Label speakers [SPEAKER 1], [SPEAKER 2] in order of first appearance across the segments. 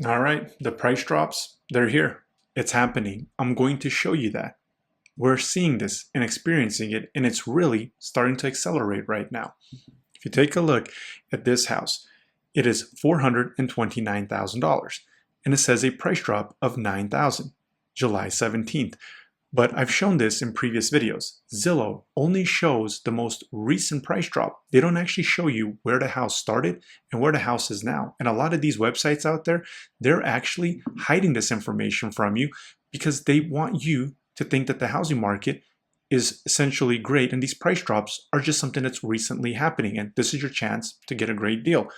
[SPEAKER 1] All right, the price drops, they're here. It's happening. I'm going to show you that. We're seeing this and experiencing it, and it's really starting to accelerate right now. If you take a look at this house, it is $429,000, and it says a price drop of $9,000, July 17th. But I've shown this in previous videos. Zillow only shows the most recent price drop. They don't actually show you where the house started and where the house is now. And a lot of these websites out there, they're actually hiding this information from you because they want you to think that the housing market is essentially great and these price drops are just something that's recently happening, and this is your chance to get a great deal.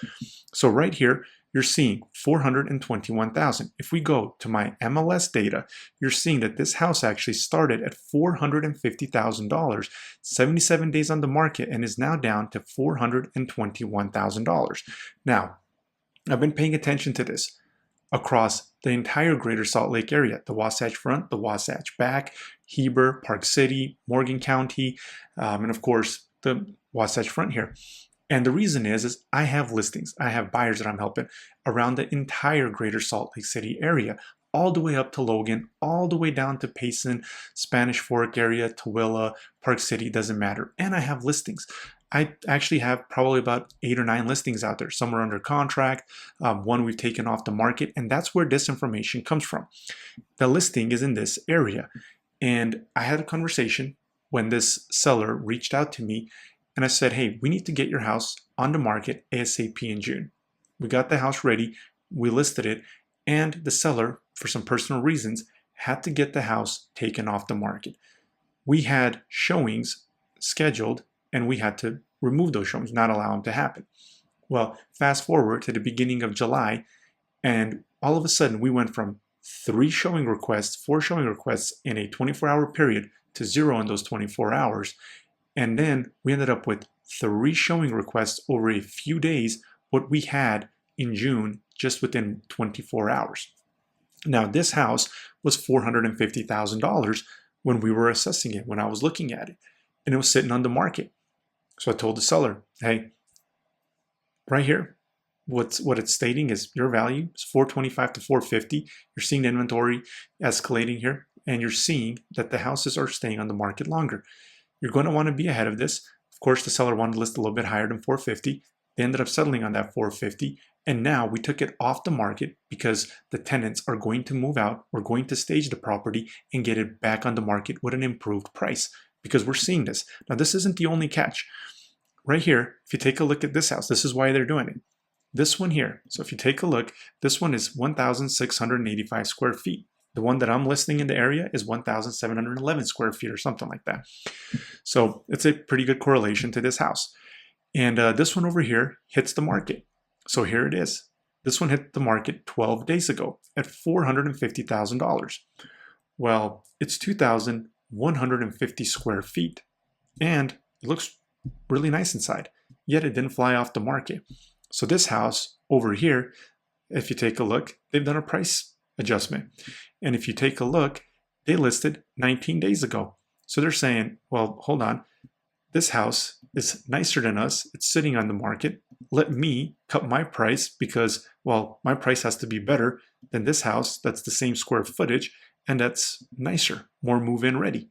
[SPEAKER 1] So right here, you're seeing 421,000. If we go to my MLS data, you're seeing that this house actually started at $450,000, 77 days on the market, and is now down to $421,000. Now, I've been paying attention to this across the entire greater Salt Lake area, the Wasatch Front, the Wasatch Back, Heber, Park City, Morgan County, and of course the Wasatch Front here. And the reason is I have listings, I have buyers that I'm helping around the entire greater Salt Lake City area, all the way up to Logan, all the way down to Payson, Spanish Fork area, Tooele, Park City, doesn't matter. And I have listings. I actually have probably about 8 or 9 listings out there. Some are under contract, one we've taken off the market, and that's where this information comes from. The listing is in this area. And I had a conversation when this seller reached out to me, and I said, hey, we need to get your house on the market ASAP in June. We got the house ready, we listed it, and the seller, for some personal reasons, had to get the house taken off the market. We had showings scheduled, and we had to remove those showings, not allow them to happen. Well, fast forward to the beginning of July, and all of a sudden we went from 4 showing requests in a 24-hour period to 0 in those 24 hours. And then we ended up with 3 showing requests over a few days, what we had in June just within 24 hours. Now, this house was $450,000 when we were assessing it, when I was looking at it, and it was sitting on the market. So I told the seller, hey, right here, what it's stating is your value is $425 to $450. You're seeing the inventory escalating here, and you're seeing that the houses are staying on the market longer. You're going to want to be ahead of this. Of course, the seller wanted to list a little bit higher than $450. They ended up settling on that $450. And now we took it off the market because the tenants are going to move out. We're going to stage the property and get it back on the market with an improved price because we're seeing this. Now, this isn't the only catch. Right here, if you take a look at this house, this is why they're doing it. This one here. So if you take a look, this one is 1,685 square feet. The one that I'm listing in the area is 1,711 square feet or something like that. So it's a pretty good correlation to this house. And this one over here hits the market. So here it is. This one hit the market 12 days ago at $450,000. Well, it's 2,150 square feet. And it looks really nice inside, yet it didn't fly off the market. So this house over here, if you take a look, they've done a price adjustment. And if you take a look, they listed 19 days ago. So they're saying, well, hold on, this house is nicer than us. It's sitting on the market. Let me cut my price because, well, my price has to be better than this house that's the same square footage and that's nicer, more move-in ready.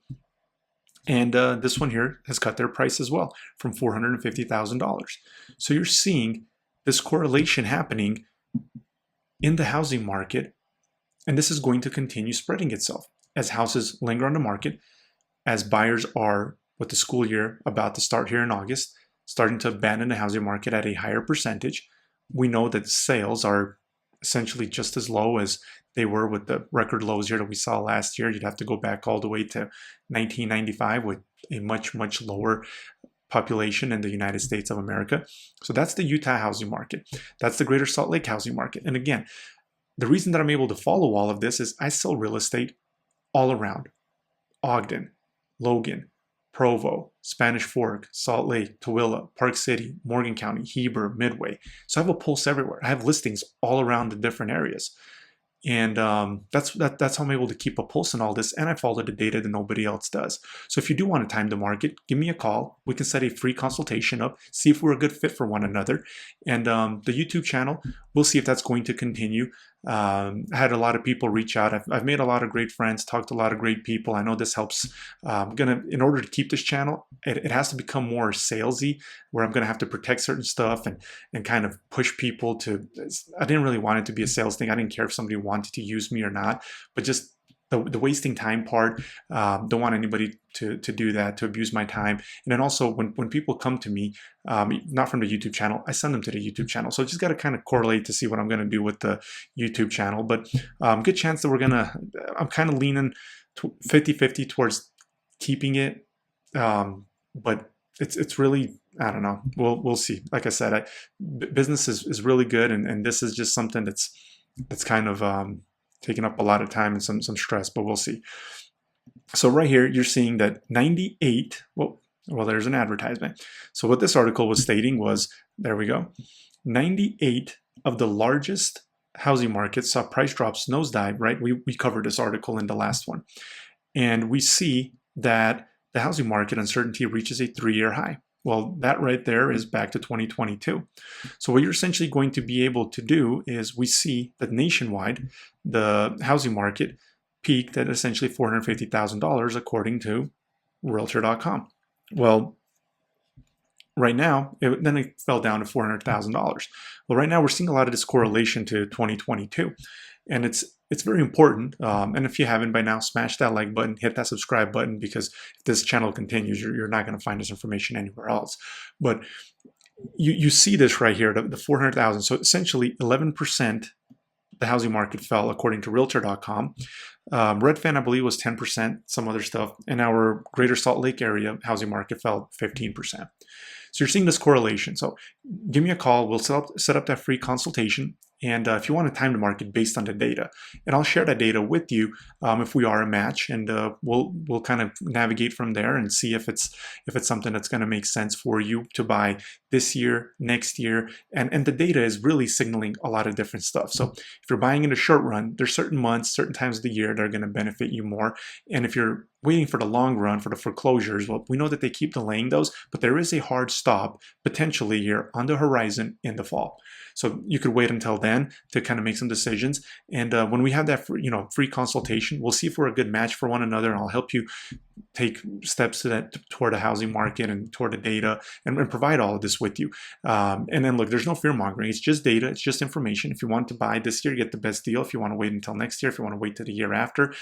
[SPEAKER 1] And this one here has cut their price as well from $450,000. So you're seeing this correlation happening in the housing market, and this is going to continue spreading itself as houses linger on the market, as buyers are, with the school year about to start here in August, starting to abandon the housing market at a higher percentage. We know that sales are essentially just as low as they were with the record lows here that we saw last year. You'd have to go back all the way to 1995 with a much, much lower population in the United States of America. So that's the Utah housing market. That's the greater Salt Lake housing market. And again, the reason that I'm able to follow all of this is I sell real estate all around. Ogden, Logan, Provo, Spanish Fork, Salt Lake, Tooele, Park City, Morgan County, Heber, Midway. So I have a pulse everywhere. I have listings all around the different areas. And that's how I'm able to keep a pulse on all this. And I follow the data that nobody else does. So if you do want to time the market, give me a call. We can set a free consultation up, see if we're a good fit for one another. And the YouTube channel we'll see if that's going to continue. I had a lot of people reach out. I've made a lot of great friends, talked to a lot of great people. I know this helps. In order to keep this channel, it has to become more salesy, where I'm gonna have to protect certain stuff and kind of push people to. I didn't really want it to be a sales thing. I didn't care if somebody wanted to use me or not, but just the wasting time part. Don't want anybody to do that, to abuse my time. And then also when people come to me, not from the YouTube channel, I send them to the YouTube channel. So just got to kind of correlate to see what I'm going to do with the YouTube channel. But good chance that I'm kind of leaning 50-50 towards keeping it. But it's really, I don't know. We'll see. Like I said, business is really good. And this is just something that's kind of taking up a lot of time and some stress, but we'll see. So right here, you're seeing that 98, well, there's an advertisement. So what this article was stating was, there we go, 98 of the largest housing markets saw price drops nosedive, right? We covered this article in the last one. And we see that the housing market uncertainty reaches a 3-year high. Well, that right there is back to 2022. So what you're essentially going to be able to do is, we see that nationwide, the housing market peaked at essentially $450,000 according to Realtor.com. Well, right now, then it fell down to $400,000. Well, right now we're seeing a lot of this correlation to 2022. And it's very important. And if you haven't by now, smash that like button, hit that subscribe button, because if this channel continues, you're not going to find this information anywhere else. But you see this right here, the 400,000. So essentially 11%, the housing market fell according to Realtor.com. Redfin, I believe, was 10%, some other stuff. And our greater Salt Lake area housing market fell 15%. So you're seeing this correlation. So give me a call. We'll set up that free consultation. And if you want to time the market based on the data, and I'll share that data with you if we are a match, and we'll kind of navigate from there and see if it's something that's going to make sense for you to buy this year, next year, and the data is really signaling a lot of different stuff. So if you're buying in the short run, there's certain months, certain times of the year that are going to benefit you more, and if you're waiting for the long run, for the foreclosures, well, we know that they keep delaying those, but there is a hard stop potentially here on the horizon in the fall. So you could wait until then to kind of make some decisions. And when we have that free consultation, we'll see if we're a good match for one another, and I'll help you take steps toward the housing market and toward the data, and provide all of this with you. And then look, there's no fear mongering. It's just data. It's just information. If you want to buy this year, get the best deal. If you want to wait until next year, if you want to wait to the year after,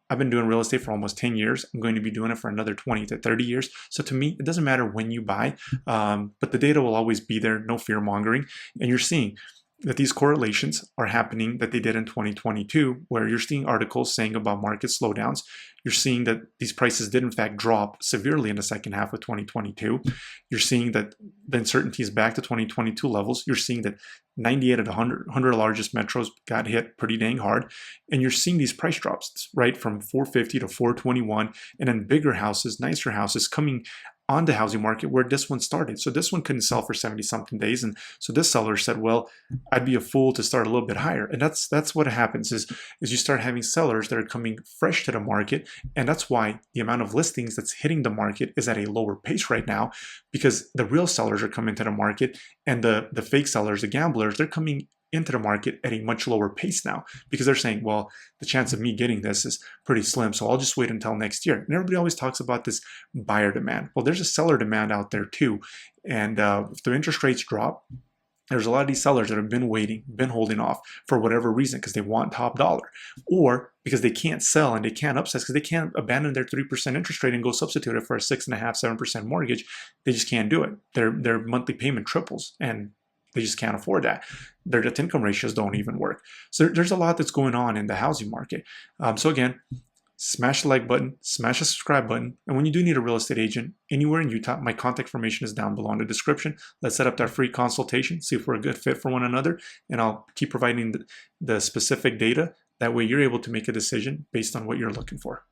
[SPEAKER 1] I've been doing real estate for almost 10 years. I'm going to be doing it for another 20 to 30 years. So to me, it doesn't matter when you buy, but the data will always be there, no fear mongering. And you're seeing that these correlations are happening that they did in 2022, where you're seeing articles saying about market slowdowns. You're seeing that these prices did in fact drop severely in the second half of 2022. You're seeing that the uncertainty is back to 2022 levels. You're seeing that 98 of the 100 largest metros got hit pretty dang hard. And you're seeing these price drops, right, from 450 to 421, and then bigger houses, nicer houses coming on the housing market where this one started. So this one couldn't sell for 70 something days. And so this seller said, well, I'd be a fool to start a little bit higher. And that's what happens is you start having sellers that are coming fresh to the market. And that's why the amount of listings that's hitting the market is at a lower pace right now, because the real sellers are coming to the market, and the fake sellers, the gamblers, they're coming into the market at a much lower pace now, because they're saying, well, the chance of me getting this is pretty slim, so I'll just wait until next year. And everybody always talks about this buyer demand. Well, there's a seller demand out there too. And if the interest rates drop, there's a lot of these sellers that have been waiting, been holding off for whatever reason, because they want top dollar, or because they can't sell and they can't upsize, because they can't abandon their 3% interest rate and go substitute it for a 6.5–7% mortgage. They just can't do it. Their monthly payment triples, and they just can't afford that. Their debt-to-income ratios don't even work. So there's a lot that's going on in the housing market. So again, smash the like button, smash the subscribe button. And when you do need a real estate agent anywhere in Utah, my contact information is down below in the description. Let's set up that free consultation, see if we're a good fit for one another, and I'll keep providing the specific data. That way you're able to make a decision based on what you're looking for.